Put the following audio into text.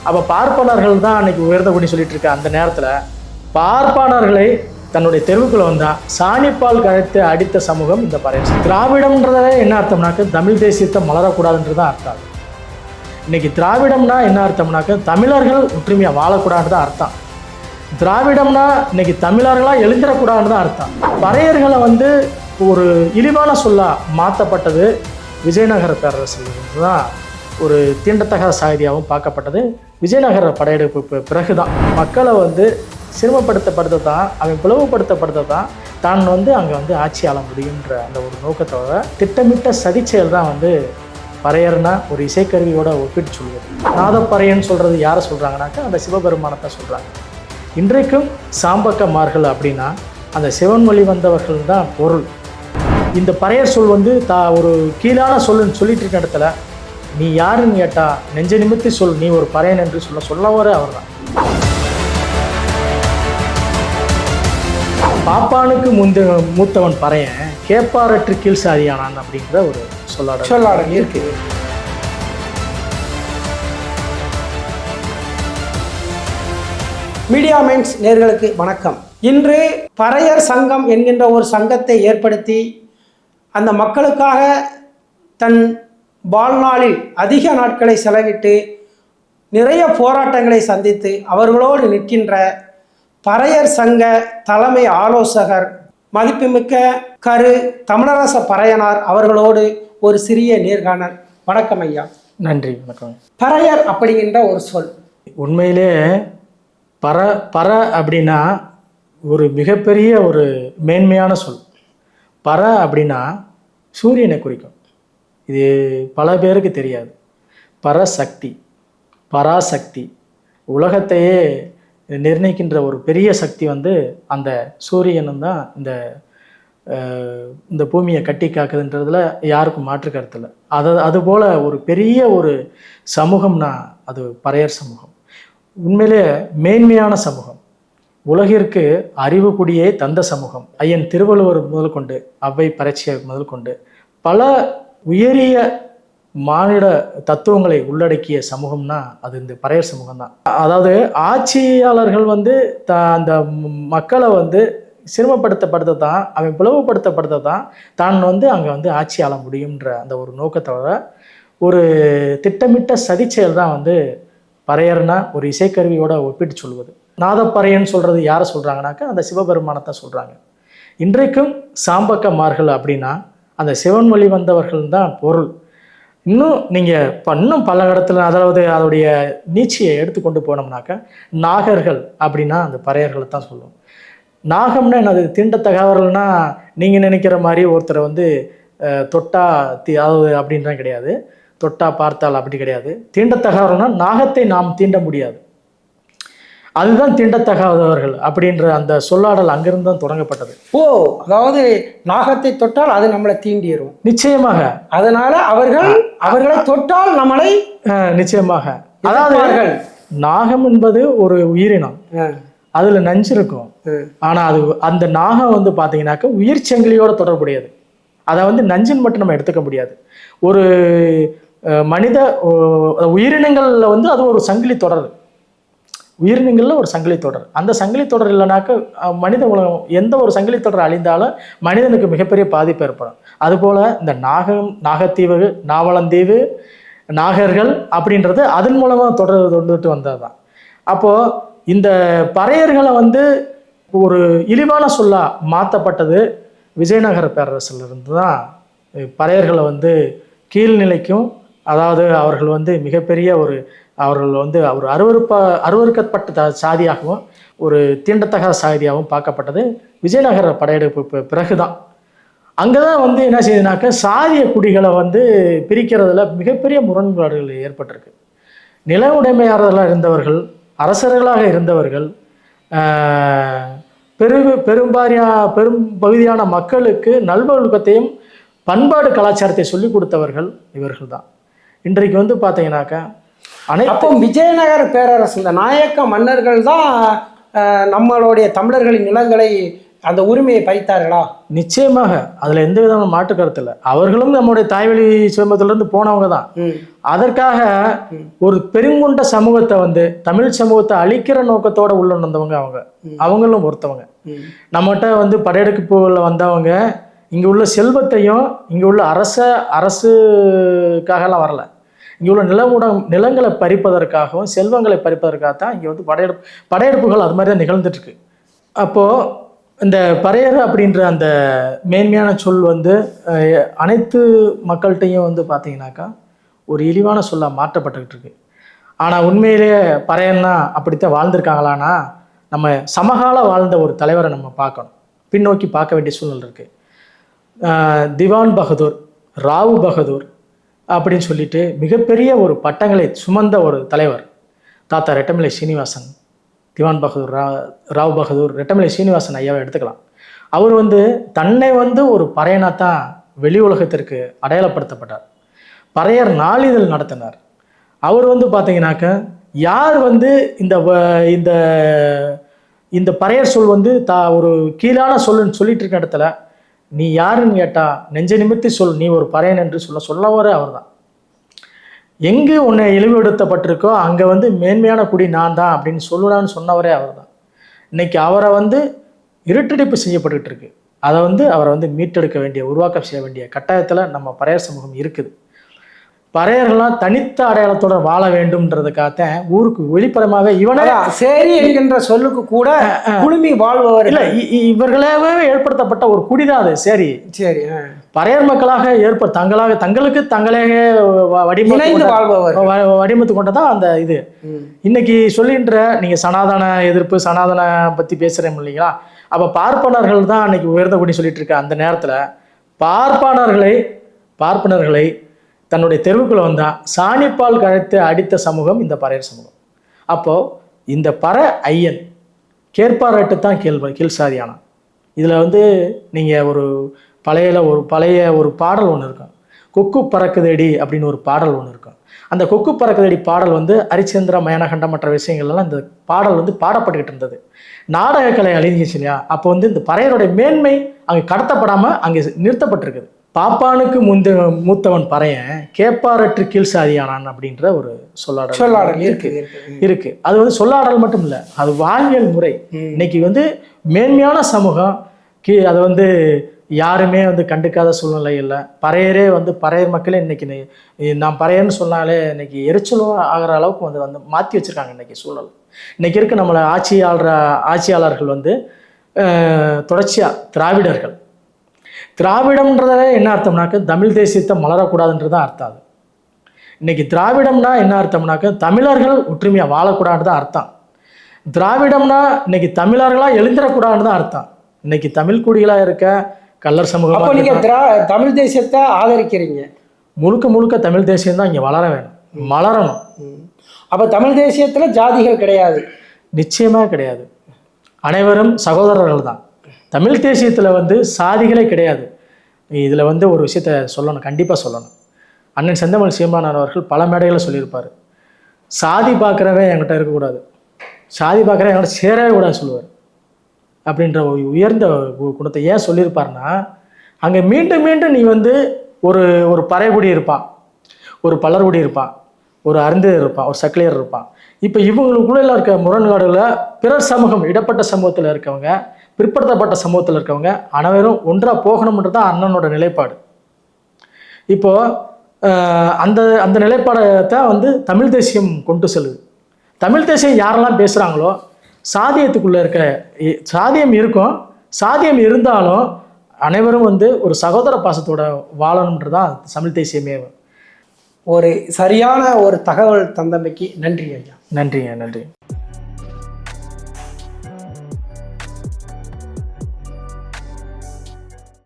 அப்போ பார்ப்பனர்கள் தான் அன்னைக்கு உயர்ந்த குடி சொல்லிட்டு இருக்க அந்த நேரத்தில் பார்ப்பனர்களை தன்னுடைய தெருவுக்குள்ள வந்தா சாணிப்பால் கரைத்து அடித்த சமூகம் இந்த பறையர். திராவிடம்ன்றதே என்ன அர்த்தம்னாக்க தமிழ் தேசியத்தை மலரக்கூடாதுன்றதான் அர்த்தம். இன்னைக்கு திராவிடம்னா என்ன அர்த்தம்னாக்க தமிழர்கள் ஒற்றுமையாக வாழக்கூடாதுன்னு தான் அர்த்தம். திராவிடம்னா இன்னைக்கு தமிழர்களாக எழுந்திரக்கூடாதுன்னு தான் அர்த்தம். பறையர்களை வந்து ஒரு இழிவான சொல்லா மாற்றப்பட்டது விஜயநகர பேரரசிலிருந்து தான் ஒரு தீண்டத்தகாத சாதியாகவும் பார்க்கப்பட்டது. விஜயநகர படையெடுப்பு பிறகு தான் மக்களை வந்து சிரமப்படுத்தப்படுத்த தான், அவன் பிளவுபடுத்தப்படுத்த தான் தான் வந்து அங்கே வந்து ஆட்சி ஆள முடியுன்ற அந்த ஒரு நோக்கத்தோட திட்டமிட்ட சதிச்செயல் தான் வந்து பறையர்னா ஒரு இசைக்கருவியோட ஒப்பிட்டு சொல்வது. நாதப்பறையன்னு சொல்கிறது யாரை சொல்கிறாங்கனாக்கா அந்த சிவபெருமானத்தை சொல்கிறாங்க. இன்றைக்கும் சாம்பக்கமார்கள் அப்படின்னா அந்த சிவன் வழி வந்தவர்கள் தான் பொருள். இந்த பறையர் சொல் வந்து ஒரு கீழான சொல்லுன்னு சொல்லிட்டு இருக்க இடத்துல நீ யாருன்னு கேட்டா நெஞ்ச நிமித்தி சொல், நீ ஒரு பறையன் என்று சொல்லவரே அவர் தான். பாப்பானுக்கு மூத்தவன் பறையன் கேப்பாரற்று கீழ் சாதியானான் அப்படிங்கிற ஒரு சொல்லாடல் இருக்கு. மீடியா மைண்ட்ஸ் நேயர்களுக்கு வணக்கம். இன்று பறையர் சங்கம் என்கின்ற ஒரு சங்கத்தை ஏற்படுத்தி அந்த மக்களுக்காக தன் வாழ்நாளில் அதிக நாட்களை செலவிட்டு நிறைய போராட்டங்களை சந்தித்து அவர்களோடு நிற்கின்ற பறையர் சங்க தலைமை ஆலோசகர் மதிப்புமிக்க கரு தமிழரச பறையனார் அவர்களோடு ஒரு சிறிய நேர்காணல். வணக்கம் ஐயா. நன்றி. வணக்கம். பறையர் அப்படிங்கின்ற ஒரு சொல் உண்மையிலே பற அப்படின்னா ஒரு மிகப்பெரிய ஒரு மேன்மையான சொல். பற அப்படின்னா சூரியனை குறிக்கும். இது பல பேருக்கு தெரியாது. பரசக்தி, பராசக்தி, உலகத்தையே நிர்ணயிக்கின்ற ஒரு பெரிய சக்தி வந்து அந்த சூரியனும் தான் இந்த பூமியை கட்டி காக்குதுன்றதுல யாருக்கும் மாற்று கருத்து இல்லை. அதுபோல் ஒரு பெரிய ஒரு சமூகம்னா அது பறையர் சமூகம். உண்மையிலே மேன்மையான சமூகம், உலகிற்கு அறிவு குடியே தந்த சமூகம். ஐயன் திருவள்ளுவர் முதல் கொண்டு அவ்வை பரட்சியர் முதல் கொண்டு பல உயரிய மானிட தத்துவங்களை உள்ளடக்கிய சமூகம்னா அது இந்த பறையர் சமூகம் தான். அதாவது ஆட்சியாளர்கள் வந்து அந்த மக்களை வந்து சிரமப்படுத்தப்படுத்த தான், அவன் பிளவுபடுத்தப்படுத்த தான் தான் வந்து அங்கே வந்து ஆட்சி ஆள முடியுன்ற அந்த ஒரு நோக்கத்தோட ஒரு திட்டமிட்ட சதிச்செயல் தான் வந்து பறையர்னா ஒரு இசைக்கருவியோட ஒப்பிட்டு சொல்வது. நாதப்பறையன்னு சொல்கிறது யாரை சொல்கிறாங்கனாக்கா அந்த சிவபெருமானத்தை சொல்கிறாங்க. இன்றைக்கும் சாம்பக்கமார்கள் அப்படின்னா அந்த சிவன் வழி வந்தவர்கள் தான் பொருள். இன்னும் நீங்கள் இன்னும் பல இடத்துல அதாவது அதோடைய நீட்சியை எடுத்துக்கொண்டு போனோம்னாக்கா நாகர்கள் அப்படின்னா அந்த பறையர்களை தான் சொல்லுவோம். நாகம்னா என்னது? தீண்டத்தகவர்கள்னா நீங்கள் நினைக்கிற மாதிரி ஒருத்தரை வந்து தொட்டா அதாவது அப்படின்றான் கிடையாது. தொட்டா பார்த்தால் அப்படி கிடையாது. தீண்டத்தகாதவர்கள்னா நாகத்தை நாம் தீண்ட முடியாது, அதுதான் தீண்டத்தகாதவர்கள் அப்படின்ற அந்த சொல்லாடல் அங்கிருந்து தான் தொடங்கப்பட்டது. அதாவது நாகத்தை தொட்டால் அது நம்மளை தீண்டிடும். நிச்சயமாக. அதனால அவர்களை தொட்டால் நம்மளை நிச்சயமாக. அதாவது நாகம் என்பது ஒரு உயிரினம், அதுல நஞ்சு இருக்கும். ஆனா அது அந்த நாகம் வந்து பாத்தீங்கன்னாக்க உயிர் சங்கிலியோட தொடர்புடையது. அதை வந்து நஞ்சுன்னு மட்டும் நம்ம எடுத்துக்க முடியாது. ஒரு மனித உயிரினங்கள்ல வந்து அது ஒரு சங்கிலி தொடர், உயிரினங்கள்ல ஒரு சங்கிலி தொடர். அந்த சங்கிலி தொடர் இல்லைனாக்க மனித உலகம் எந்த ஒரு சங்கிலி தொடர் அழிந்தாலும் மனிதனுக்கு மிகப்பெரிய பாதிப்பு ஏற்படும். அதுபோல இந்த நாகத்தீவு, நாவலந்தீவு, நாகர்கள் அப்படின்றது அதன் மூலமா தொடர்ந்துட்டு வந்தது தான். அப்போ இந்த பறையர்களை வந்து ஒரு இழிவான சொல்லா மாற்றப்பட்டது விஜயநகர பேரரசிலிருந்து தான். பறையர்களை வந்து கீழ்நிலைக்கும், அதாவது அவர்கள் வந்து மிகப்பெரிய அவர்கள் வந்து ஒரு அருவறுக்கப்பட்ட சாதியாகவும் ஒரு தீண்டத்தகாத சாதியாகவும் பார்க்கப்பட்டது விஜயநகர படையெடுப்பு பிறகு தான். அங்கே தான் வந்து என்ன செய்யுதுனாக்க சாதிய குடிகளை வந்து பிரிக்கிறதுல மிகப்பெரிய முரண்பாடுகள் ஏற்பட்டிருக்கு. நில உடைமையாளர்களாக இருந்தவர்கள், அரசர்களாக இருந்தவர்கள், பெரும் பகுதியான மக்களுக்கு நல்வொழுக்கத்தையும் பண்பாடு கலாச்சாரத்தை சொல்லிக் கொடுத்தவர்கள் இவர்கள் தான். இன்றைக்கு வந்து பார்த்தீங்கன்னாக்கா அப்போ விஜயநகர பேரரசு இந்த நாயக்க மன்னர்கள் தான் நம்மளுடைய தமிழர்களின் நிலங்களை அந்த உரிமையை பறித்தார்களா? நிச்சயமாக அதுல எந்த விதமான மாற்று கருத்து இல்லை. அவர்களும் நம்முடைய தாய்வழி சுயம்பத்திலிருந்து போனவங்க தான். அதற்காக ஒரு பெருங்கொண்ட சமூகத்தை வந்து தமிழ் சமூகத்தை அழிக்கிற நோக்கத்தோட உள்ள வந்தவங்க அவங்களும் ஒருத்தவங்க. நம்மகிட்ட வந்து படையெடுப்புல வந்தவங்க இங்க உள்ள செல்வத்தையும் இங்க உள்ள அரசுக்காகலாம் வரல. இங்க உள்ள நிலங்களை பறிப்பதற்காகவும் செல்வங்களை பறிப்பதற்காக தான் இங்க வந்து படையெடுப்புகள் அது மாதிரி தான் நிகழ்ந்துட்டு இருக்கு. அப்போ இந்த பறையர் அப்படின்ற அந்த மேன்மையான சொல் வந்து அனைத்து மக்கள்கிட்டையும் வந்து பார்த்தீங்கன்னாக்கா ஒரு இழிவான சொல்லாக மாற்றப்பட்டுக்கிட்டு இருக்கு. ஆனால் உண்மையிலேயே பறையர்னா அப்படித்தான் வாழ்ந்திருக்காங்களான்னா நம்ம சமகால வாழ்ந்த ஒரு தலைவரை நம்ம பார்க்கணும், பின்னோக்கி பார்க்க வேண்டிய சூழ்நிலை இருக்குது. திவான் பகதூர், ராவ் பகதூர் அப்படின்னு சொல்லிட்டு மிகப்பெரிய ஒரு பட்டங்களை சுமந்த ஒரு தலைவர் தாத்தா ரெட்டமலை சீனிவாசன். திவான் பகதூர், ராவ் பகதூர், ரெட்டமலை சீனிவாசன் ஐயாவை எடுத்துக்கலாம். அவர் வந்து தன்னை வந்து ஒரு பறையனாத்தான் வெளி உலகத்திற்கு அடையாளப்படுத்தப்பட்டார். பறையர் நாளிதழ் நடத்தினார். அவர் வந்து பார்த்தீங்கன்னாக்க யார் வந்து இந்த இந்த பறையர் சொல் வந்து ஒரு கீழான சொல்லுன்னு சொல்லிட்டு இருக்க இடத்துல நீ யாருன்னு கேட்டா நெஞ்ச நிமித்தி சொல், நீ ஒரு பறையன் என்று சொல்லவரே அவர் தான். எங்கு உன்னை இழிவுபடுத்தப்பட்டிருக்கோ அங்கே வந்து மேன்மையான குடி நான் தான் அப்படின்னு சொல்லுடான்னு சொன்னவரே அவர் தான். இன்னைக்கு அவரை வந்து இருட்டடிப்பு செய்யப்பட்டுக்கிட்டு இருக்கு. அதை வந்து அவரை வந்து மீட்டெடுக்க வேண்டிய, உருவாக்கம் செய்ய வேண்டிய கட்டாயத்தில் நம்ம பறையர் சமூகம் இருக்குது. பறையர்கள்லாம் தனித்த அடையாளத்தோட வாழ வேண்டும்ன்றதுக்காகத்தான் ஊருக்கு வெளிப்புறமாவே இவனே சரி என்கின்ற சொல்லுக்கு கூட குழுமி வாழ்பவர் இல்லை, இவர்களாகவே ஏற்படுத்தப்பட்ட ஒரு குடிதான் அது. சரி சரி பறையர் மக்களாக தங்களுக்கு தங்களே வடிவமைத்து கொண்டதான் அந்த இது. இன்னைக்கு சொல்லின்ற நீங்க சனாதன எதிர்ப்பு, சனாதன பத்தி பேசுறேன் இல்லைங்களா? அப்ப பார்ப்பனர்கள் தான் அன்னைக்கு உயர்ந்த குடி சொல்லிட்டு இருக்க அந்த நேரத்துல பார்ப்பனர்களை தன்னுடைய தெருவுக்குள்ள வந்தா சாணிப்பால் கழைத்து அடித்த சமூகம் இந்த பறையர் சமூகம். அப்போ இந்த ஐயன் கேட்பாரட்டு தான் கீழ் சாதியானா. இதுல வந்து நீங்க ஒரு பழைய ஒரு பாடல் ஒன்று இருக்கும், கொக்கு பறக்குதடி அப்படின்னு ஒரு பாடல் ஒன்று இருக்கும். அந்த கொக்கு பறக்குதடி பாடல் வந்து ஹரிச்சந்திர மயனகண்டம் மற்ற விஷயங்கள்லாம் இந்த பாடல் வந்து பாடப்பட்டுக்கிட்டு இருந்தது. நாடகக்கலை அழிஞ்சிச்சு இல்லையா? அப்போ வந்து இந்த பறையருடைய மேன்மை அங்கே கடத்தப்படாமல் அங்கே நிறுத்தப்பட்டிருக்குது. பாப்பானுக்கு மூத்தவன் பறையன் கேப்பாரற்று கீழ் சாதியானான் அப்படின்ற ஒரு சொல்லாடல் இருக்கு. அது வந்து சொல்லாடல் மட்டும் இல்லை, அது வாழ்வியல் முறை. இன்னைக்கு வந்து மேன்மையான சமூகம் அதை வந்து யாருமே வந்து கண்டுக்காத சூழ்நிலை இல்லை. பறையரே வந்து பறையர் மக்களே இன்னைக்கு நான் பறையர்னு சொன்னாலே இன்னைக்கு எரிச்சலும் ஆகிற அளவுக்கு வந்து மாற்றி வச்சிருக்காங்க இன்னைக்கு சூழல். இன்னைக்கு இருக்க நம்மளை ஆட்சியாளர்கள் வந்து தொடர்ச்சியாக திராவிடம்ன்றத என்ன அர்த்தம்னாக்க தமிழ் தேசியத்தை மலரக்கூடாதுன்றதான் அர்த்தம். அது இன்னைக்கு திராவிடம்னா என்ன அர்த்தம்னாக்க தமிழர்கள் ஒற்றுமையாக வாழக்கூடாதுதான் அர்த்தம். திராவிடம்னா இன்னைக்கு தமிழர்களாக எழுந்திரக்கூடாதுன்னு தான் அர்த்தம். இன்னைக்கு தமிழ் குடிகளாக இருக்க கல்லர் சமூகம். நீங்க தமிழ் தேசியத்தை ஆதரிக்கிறீங்க? முழுக்க தமிழ் தேசியம் தான் இங்கே மலரணும். அப்போ தமிழ் தேசியத்துல ஜாதிகள் கிடையாது? நிச்சயமாக கிடையாது. அனைவரும் சகோதரர்கள் தான். தமிழ் தேசியத்தில் வந்து சாதிகளே கிடையாது. இதில் வந்து ஒரு விஷயத்த சொல்லணும், கண்டிப்பாக சொல்லணும். அண்ணன் செந்தமிழ் சீமானார் அவர்கள் பல மேடைகளில் சொல்லியிருப்பார், சாதி பார்க்குறவன் என்கிட்ட இருக்கக்கூடாது, சாதி பார்க்குறவன் என்கிட்ட சேரவே கூடாது சொல்லுவார். அப்படின்ற ஒரு உயர்ந்த குணத்தை ஏன் சொல்லியிருப்பார்னா, அங்கே மீண்டும் மீண்டும் நீ வந்து ஒரு பறைகுடி இருப்பான், ஒரு பலர்குடி இருப்பான், ஒரு அருந்தர் இருப்பான், ஒரு சக்கிலியர் இருப்பான். இப்போ இவங்களுக்குள்ள இருக்க முரண்பாடுகளை பிறர் சமூகம், இடப்பட்ட சமூகத்தில் இருக்கவங்க, பிற்படுத்தப்பட்ட சமூகத்தில் இருக்கவங்க அனைவரும் ஒன்றாக போகணும்ன்றது தான் அண்ணனோட நிலைப்பாடு. இப்போ அந்த நிலைப்பாடை தான் வந்து தமிழ் தேசியம் கொண்டு செல்லுது. தமிழ் தேசியம் யாரெல்லாம் பேசுகிறாங்களோ சாதியத்துக்குள்ளே சாதியம் இருக்கும், சாதியம் இருந்தாலும் அனைவரும் வந்து ஒரு சகோதர பாசத்தோட வாழணுன்றதான் தமிழ் தேசியமே. ஒரு சரியான ஒரு தகவல் தந்தமைக்கு நன்றி ஐயா. நன்றிங்க, நன்றி.